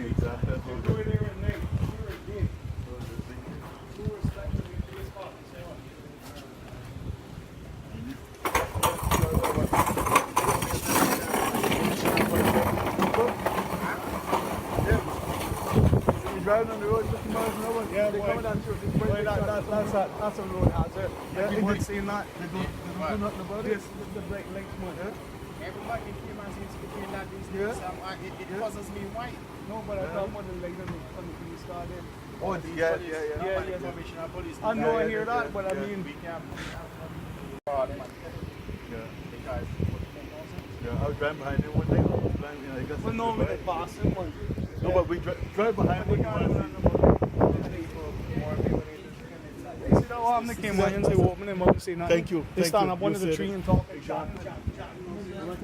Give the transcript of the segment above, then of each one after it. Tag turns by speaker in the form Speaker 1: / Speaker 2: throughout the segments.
Speaker 1: Exactly.
Speaker 2: Do it here and Nate. You're a gig. Who respects the police spot and say
Speaker 1: You're driving on the road 50 miles an hour.
Speaker 2: Yeah,
Speaker 1: they
Speaker 2: boy.
Speaker 1: coming down through this way. That's a road hazard. Yeah, everybody seen that. They don't do nothing about it. The brake lights, man.
Speaker 3: Everybody in Cayman seems to be doing that these
Speaker 1: Yeah.
Speaker 3: days. It puzzles me why.
Speaker 1: No, but I thought one of the lights on the police car there. Oh,
Speaker 3: Yeah. Information on police.
Speaker 1: I know I hear that, but I mean,
Speaker 3: We can't
Speaker 1: yeah.
Speaker 3: because
Speaker 1: Yeah, I was driving behind him one day. I was driving, I guess.
Speaker 2: well, no, with the passing one.
Speaker 1: No, but we drive behind him.
Speaker 2: You see that what happened to Caymanians? They open them up and say nothing.
Speaker 1: Thank you.
Speaker 2: They stand up under the tree and talk.
Speaker 1: Exactly.
Speaker 3: these are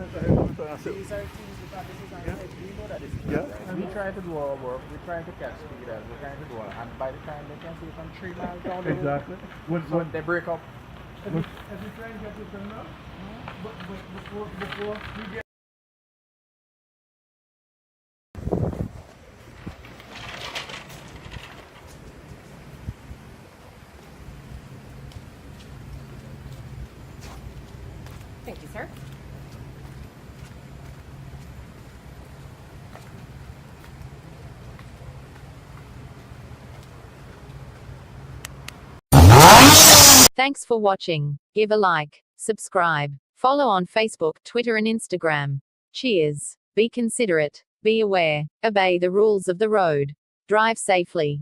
Speaker 3: things because this is our life. We know that this is
Speaker 1: Yeah.
Speaker 3: our life. We try to do our work. We try to catch speeders. We try to do our, and by the time they can see from 3 miles down the road,
Speaker 1: Exactly.
Speaker 3: they break up.
Speaker 2: If you try and get to turn up, but before we get.
Speaker 4: Thank you, sir. Thanks for watching. Give a like, subscribe, follow on Facebook, Twitter and Instagram. Cheers. Be considerate, be aware, obey the rules of the road. Drive safely.